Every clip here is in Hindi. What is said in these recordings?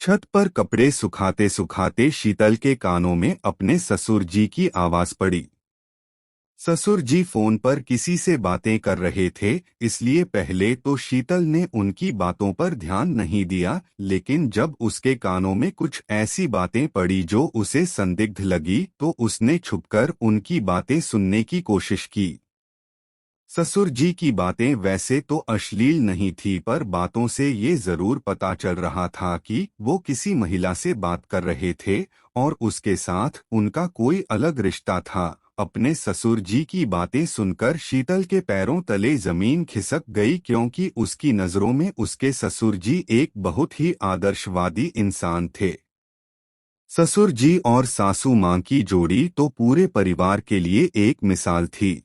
छत पर कपड़े सुखाते सुखाते शीतल के कानों में अपने ससुर जी की आवाज पड़ी। ससुर जी फोन पर किसी से बातें कर रहे थे, इसलिए पहले तो शीतल ने उनकी बातों पर ध्यान नहीं दिया, लेकिन जब उसके कानों में कुछ ऐसी बातें पड़ी जो उसे संदिग्ध लगी तो उसने छुपकर उनकी बातें सुनने की कोशिश की। ससुर जी की बातें वैसे तो अश्लील नहीं थी, पर बातों से ये जरूर पता चल रहा था कि वो किसी महिला से बात कर रहे थे और उसके साथ उनका कोई अलग रिश्ता था। अपने ससुर जी की बातें सुनकर शीतल के पैरों तले जमीन खिसक गई, क्योंकि उसकी नजरों में उसके ससुर जी एक बहुत ही आदर्शवादी इंसान थे। ससुर जी और सासू मां की जोड़ी तो पूरे परिवार के लिए एक मिसाल थी।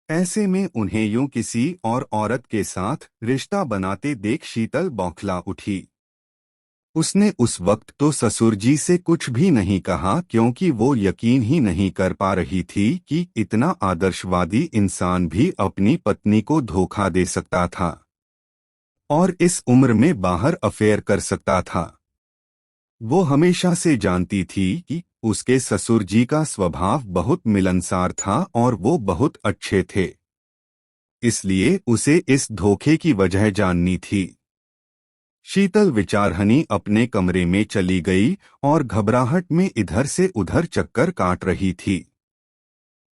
ऐसे में उन्हें यूं किसी और औरत के साथ रिश्ता बनाते देख शीतल बौखला उठी। उसने उस वक्त तो ससुर जी से कुछ भी नहीं कहा, क्योंकि वो यकीन ही नहीं कर पा रही थी कि इतना आदर्शवादी इंसान भी अपनी पत्नी को धोखा दे सकता था और इस उम्र में बाहर अफेयर कर सकता था। वो हमेशा से जानती थी कि उसके ससुर जी का स्वभाव बहुत मिलनसार था और वो बहुत अच्छे थे, इसलिए उसे इस धोखे की वजह जाननी थी। शीतल विचारहनी अपने कमरे में चली गई और घबराहट में इधर से उधर चक्कर काट रही थी।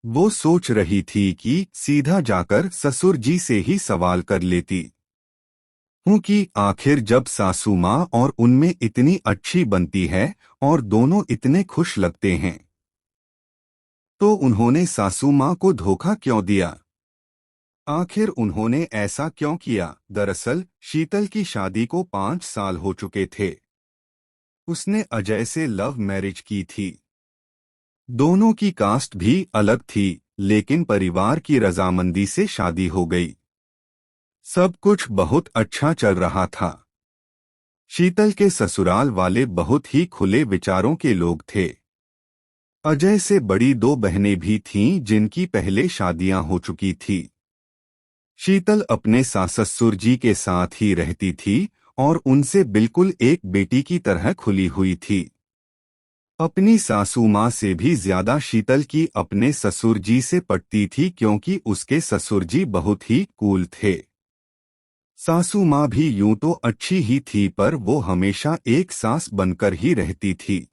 वो सोच रही थी कि सीधा जाकर ससुर जी से ही सवाल कर लेती हूँ कि आखिर जब सासू माँ और उनमें इतनी अच्छी बनती है और दोनों इतने खुश लगते हैं, तो उन्होंने सासू माँ को धोखा क्यों दिया? आखिर उन्होंने ऐसा क्यों किया? दरअसल शीतल की शादी को 5 साल हो चुके थे। उसने अजय से लव मैरिज की थी। दोनों की कास्ट भी अलग थी, लेकिन परिवार की रजामंदी से शादी हो गई। सब कुछ बहुत अच्छा चल रहा था। शीतल के ससुराल वाले बहुत ही खुले विचारों के लोग थे। अजय से बड़ी 2 बहनें भी थीं जिनकी पहले शादियां हो चुकी थी। शीतल अपने सास ससुर जी के साथ ही रहती थी और उनसे बिल्कुल एक बेटी की तरह खुली हुई थी। अपनी सासू माँ से भी ज्यादा शीतल की अपने ससुर जी से पटती थी, क्योंकि उसके ससुर जी बहुत ही कूल थे। सासू माँ भी यूं तो अच्छी ही थी, पर वो हमेशा एक सास बनकर ही रहती थी।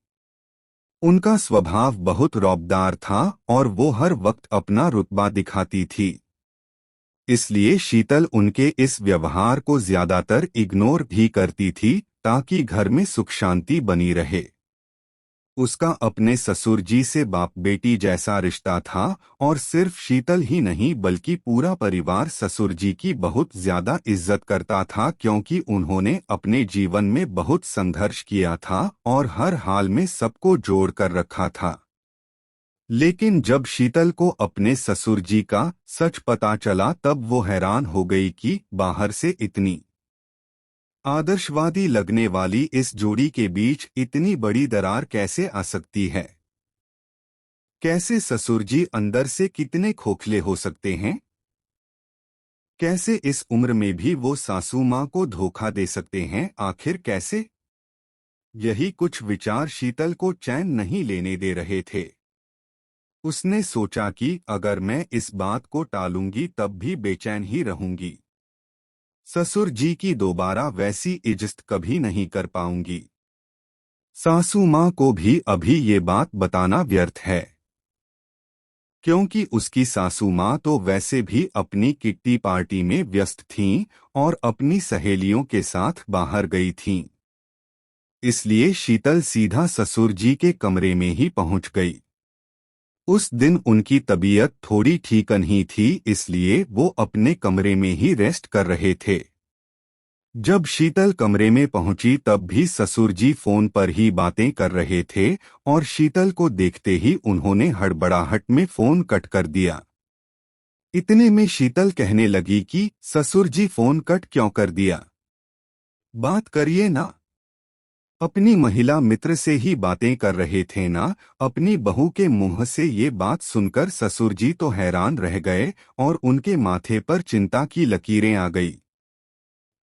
उनका स्वभाव बहुत रौबदार था और वो हर वक्त अपना रुतबा दिखाती थी। इसलिए शीतल उनके इस व्यवहार को ज्यादातर इग्नोर भी करती थी, ताकि घर में सुख शांति बनी रहे। उसका अपने ससुर जी से बाप बेटी जैसा रिश्ता था और सिर्फ शीतल ही नहीं बल्कि पूरा परिवार ससुर जी की बहुत ज्यादा इज्जत करता था, क्योंकि उन्होंने अपने जीवन में बहुत संघर्ष किया था और हर हाल में सबको जोड़ कर रखा था। लेकिन जब शीतल को अपने ससुर जी का सच पता चला, तब वो हैरान हो गई कि बाहर से इतनी आदर्शवादी लगने वाली इस जोड़ी के बीच इतनी बड़ी दरार कैसे आ सकती है। कैसे ससुर जी अंदर से कितने खोखले हो सकते हैं? कैसे इस उम्र में भी वो सासू माँ को धोखा दे सकते हैं? आखिर कैसे? यही कुछ विचार शीतल को चैन नहीं लेने दे रहे थे। उसने सोचा कि अगर मैं इस बात को टालूंगी तब भी बेचैन ही रहूंगी। ससुर जी की दोबारा वैसी इज्जत कभी नहीं कर पाऊंगी। सासू माँ को भी अभी ये बात बताना व्यर्थ है, क्योंकि उसकी सासू माँ तो वैसे भी अपनी किट्टी पार्टी में व्यस्त थीं और अपनी सहेलियों के साथ बाहर गई थीं। इसलिए शीतल सीधा ससुर जी के कमरे में ही पहुंच गई। उस दिन उनकी तबीयत थोड़ी ठीक नहीं थी, इसलिए वो अपने कमरे में ही रेस्ट कर रहे थे। जब शीतल कमरे में पहुंची तब भी ससुर जी फोन पर ही बातें कर रहे थे और शीतल को देखते ही उन्होंने हड़बड़ाहट में फोन कट कर दिया। इतने में शीतल कहने लगी कि ससुर जी फोन कट क्यों कर दिया? बात करिए ना। अपनी महिला मित्र से ही बातें कर रहे थे ना? अपनी बहू के मुंह से ये बात सुनकर ससुर जी तो हैरान रह गए और उनके माथे पर चिंता की लकीरें आ गई।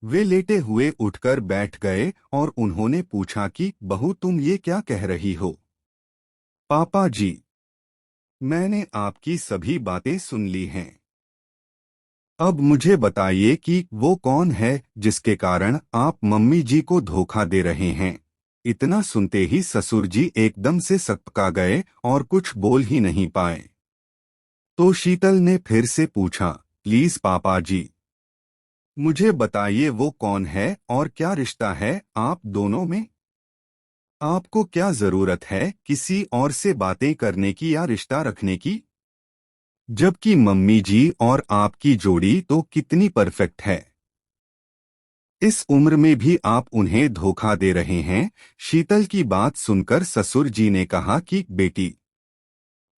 वे लेटे हुए उठकर बैठ गए और उन्होंने पूछा कि बहू तुम ये क्या कह रही हो? पापा जी, मैंने आपकी सभी बातें सुन ली हैं। अब मुझे बताइए कि वो कौन है जिसके कारण आप मम्मी जी को धोखा दे रहे हैं। इतना सुनते ही ससुर जी एकदम से सकपका गए और कुछ बोल ही नहीं पाए। तो शीतल ने फिर से पूछा, प्लीज पापा जी, मुझे बताइए वो कौन है और क्या रिश्ता है आप दोनों में? आपको क्या जरूरत है किसी और से बातें करने की या रिश्ता रखने की? जबकि मम्मी जी और आपकी जोड़ी तो कितनी परफेक्ट है। इस उम्र में भी आप उन्हें धोखा दे रहे हैं। शीतल की बात सुनकर ससुर जी ने कहा कि बेटी,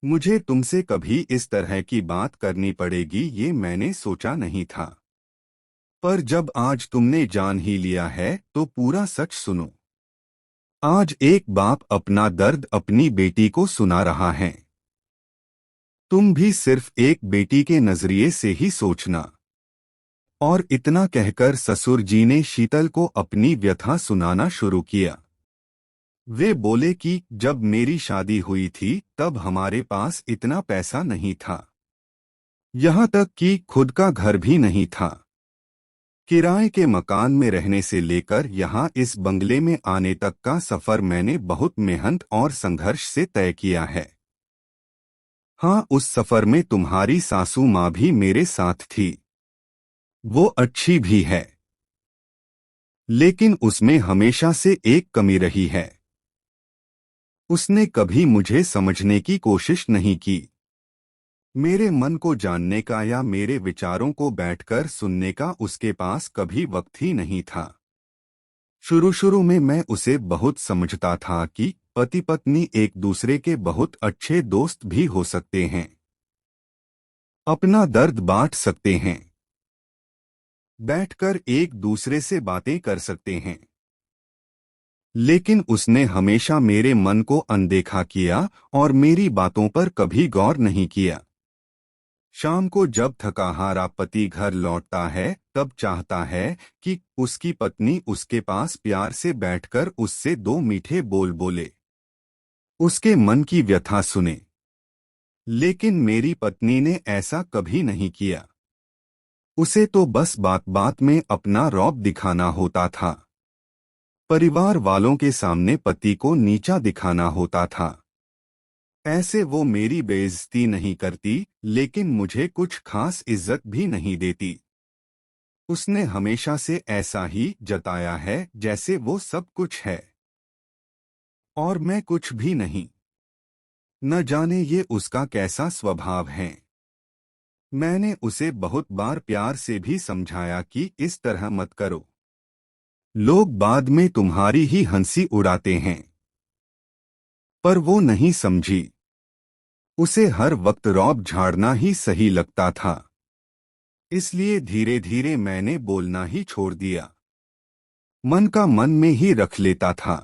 मुझे तुमसे कभी इस तरह की बात करनी पड़ेगी ये मैंने सोचा नहीं था। पर जब आज तुमने जान ही लिया है तो पूरा सच सुनो। आज एक बाप अपना दर्द अपनी बेटी को सुना रहा है। तुम भी सिर्फ एक बेटी के नजरिए से ही सोचना। और इतना कहकर ससुर जी ने शीतल को अपनी व्यथा सुनाना शुरू किया। वे बोले कि जब मेरी शादी हुई थी तब हमारे पास इतना पैसा नहीं था। यहाँ तक कि खुद का घर भी नहीं था। किराए के मकान में रहने से लेकर यहाँ इस बंगले में आने तक का सफर मैंने बहुत मेहनत और संघर्ष से तय किया है। हाँ, उस सफर में तुम्हारी सासू माँ भी मेरे साथ थी। वो अच्छी भी है, लेकिन उसमें हमेशा से एक कमी रही है। उसने कभी मुझे समझने की कोशिश नहीं की। मेरे मन को जानने का या मेरे विचारों को बैठकर सुनने का उसके पास कभी वक्त ही नहीं था। शुरू शुरू में मैं उसे बहुत समझता था कि पति पत्नी एक दूसरे के बहुत अच्छे दोस्त भी हो सकते हैं, अपना दर्द बांट सकते हैं, बैठकर एक दूसरे से बातें कर सकते हैं। लेकिन उसने हमेशा मेरे मन को अनदेखा किया और मेरी बातों पर कभी गौर नहीं किया। शाम को जब थका हारा पति घर लौटता है तब चाहता है कि उसकी पत्नी उसके पास प्यार से बैठकर उससे दो मीठे बोल बोले, उसके मन की व्यथा सुने। लेकिन मेरी पत्नी ने ऐसा कभी नहीं किया। उसे तो बस बात बात में अपना रौब दिखाना होता था। परिवार वालों के सामने पति को नीचा दिखाना होता था। ऐसे वो मेरी बेइज्जती नहीं करती, लेकिन मुझे कुछ खास इज्जत भी नहीं देती। उसने हमेशा से ऐसा ही जताया है जैसे वो सब कुछ है और मैं कुछ भी नहीं। न जाने ये उसका कैसा स्वभाव है। मैंने उसे बहुत बार प्यार से भी समझाया कि इस तरह मत करो, लोग बाद में तुम्हारी ही हंसी उड़ाते हैं। पर वो नहीं समझी। उसे हर वक्त रौब झाड़ना ही सही लगता था। इसलिए धीरे धीरे मैंने बोलना ही छोड़ दिया। मन का मन में ही रख लेता था,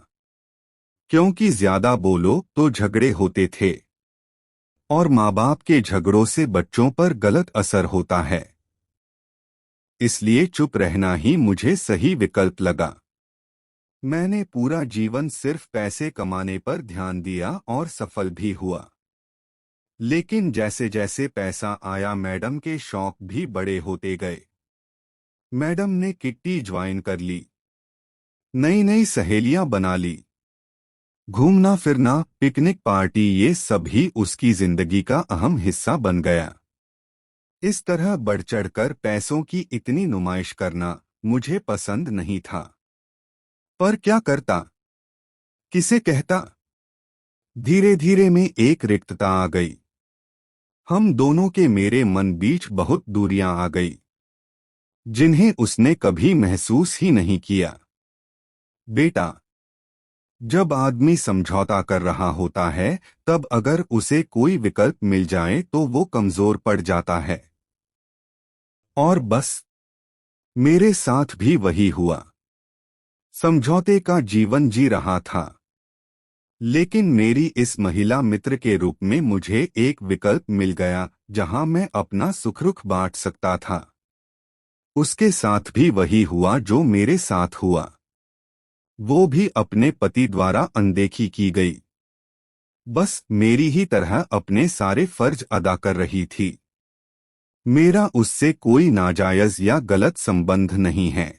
क्योंकि ज्यादा बोलो तो झगड़े होते थे और माँ बाप के झगड़ों से बच्चों पर गलत असर होता है। इसलिए चुप रहना ही मुझे सही विकल्प लगा। मैंने पूरा जीवन सिर्फ पैसे कमाने पर ध्यान दिया और सफल भी हुआ। लेकिन जैसे जैसे पैसा आया मैडम के शौक भी बड़े होते गए। मैडम ने किट्टी ज्वाइन कर ली, नई नई सहेलियां बना ली। घूमना फिरना, पिकनिक पार्टी, ये सब ही उसकी जिंदगी का अहम हिस्सा बन गया। इस तरह बढ़ चढ़कर पैसों की इतनी नुमाइश करना मुझे पसंद नहीं था। पर क्या करता, किसे कहता। धीरे धीरे में एक रिक्तता आ गई। हम दोनों के मेरे मन बीच बहुत दूरियां आ गई, जिन्हें उसने कभी महसूस ही नहीं किया। बेटा, जब आदमी समझौता कर रहा होता है तब अगर उसे कोई विकल्प मिल जाए तो वो कमजोर पड़ जाता है। और बस मेरे साथ भी वही हुआ। समझौते का जीवन जी रहा था, लेकिन मेरी इस महिला मित्र के रूप में मुझे एक विकल्प मिल गया जहां मैं अपना सुख रुख बांट सकता था। उसके साथ भी वही हुआ जो मेरे साथ हुआ। वो भी अपने पति द्वारा अनदेखी की गई। बस मेरी ही तरह अपने सारे फर्ज अदा कर रही थी। मेरा उससे कोई नाजायज या गलत संबंध नहीं है।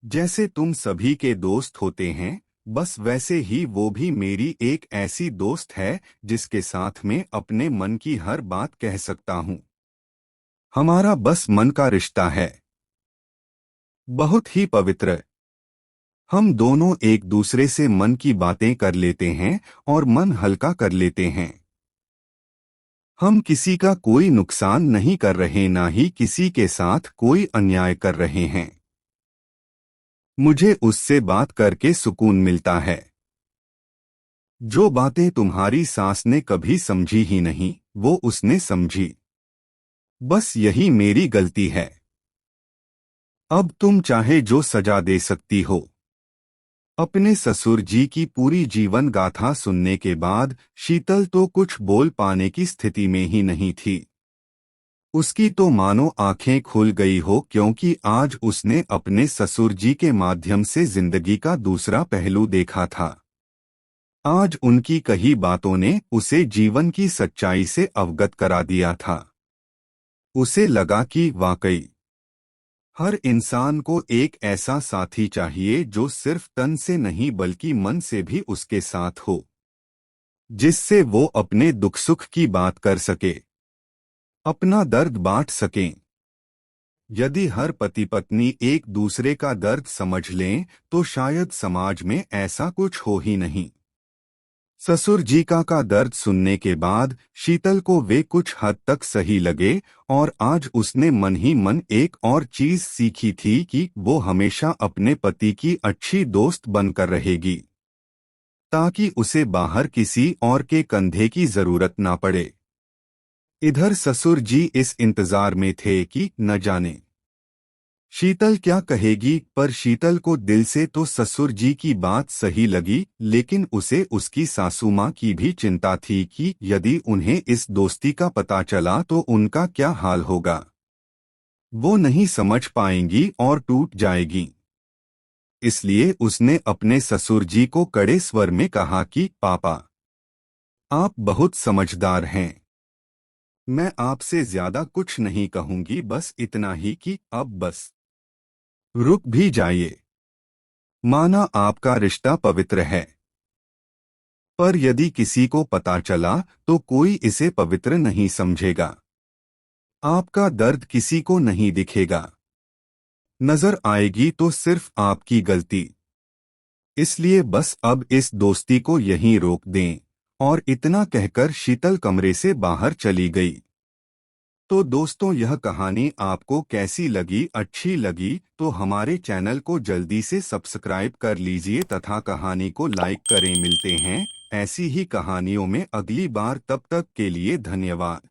जैसे तुम सभी के दोस्त होते हैं, बस वैसे ही वो भी मेरी एक ऐसी दोस्त है जिसके साथ में अपने मन की हर बात कह सकता हूँ। हमारा बस मन का रिश्ता है, बहुत ही पवित्र। हम दोनों एक दूसरे से मन की बातें कर लेते हैं और मन हल्का कर लेते हैं। हम किसी का कोई नुकसान नहीं कर रहे, ना ही किसी के साथ कोई अन्याय कर रहे हैं। मुझे उससे बात करके सुकून मिलता है। जो बातें तुम्हारी सास ने कभी समझी ही नहीं, वो उसने समझी। बस यही मेरी गलती है। अब तुम चाहे जो सजा दे सकती हो। अपने ससुर जी की पूरी जीवन गाथा सुनने के बाद शीतल तो कुछ बोल पाने की स्थिति में ही नहीं थी। उसकी तो मानो आंखें खुल गई हो, क्योंकि आज उसने अपने ससुर जी के माध्यम से जिंदगी का दूसरा पहलू देखा था। आज उनकी कही बातों ने उसे जीवन की सच्चाई से अवगत करा दिया था। उसे लगा कि वाकई हर इंसान को एक ऐसा साथी चाहिए जो सिर्फ तन से नहीं बल्कि मन से भी उसके साथ हो, जिससे वो अपने दुख सुख की बात कर सके, अपना दर्द बांट सकें। यदि हर पति पत्नी एक दूसरे का दर्द समझ लें तो शायद समाज में ऐसा कुछ हो ही नहीं। ससुर जी का दर्द सुनने के बाद शीतल को वे कुछ हद तक सही लगे, और आज उसने मन ही मन एक और चीज सीखी थी कि वो हमेशा अपने पति की अच्छी दोस्त बनकर रहेगी, ताकि उसे बाहर किसी और के कंधे की जरूरत ना पड़े। इधर ससुर जी इस इंतजार में थे कि न जाने शीतल क्या कहेगी, पर शीतल को दिल से तो ससुर जी की बात सही लगी, लेकिन उसे उसकी सासू माँ की भी चिंता थी कि यदि उन्हें इस दोस्ती का पता चला तो उनका क्या हाल होगा। वो नहीं समझ पाएंगी और टूट जाएगी। इसलिए उसने अपने ससुर जी को कड़े स्वर में कहा कि पापा, आप बहुत समझदार हैं। मैं आपसे ज्यादा कुछ नहीं कहूंगी, बस इतना ही कि अब बस रुक भी जाइए। माना आपका रिश्ता पवित्र है, पर यदि किसी को पता चला तो कोई इसे पवित्र नहीं समझेगा। आपका दर्द किसी को नहीं दिखेगा, नजर आएगी तो सिर्फ आपकी गलती। इसलिए बस अब इस दोस्ती को यहीं रोक दें। और इतना कहकर शीतल कमरे से बाहर चली गई। तो दोस्तों, यह कहानी आपको कैसी लगी? अच्छी लगी तो हमारे चैनल को जल्दी से सब्सक्राइब कर लीजिए तथा कहानी को लाइक करें। मिलते हैं ऐसी ही कहानियों में अगली बार, तब तक के लिए धन्यवाद।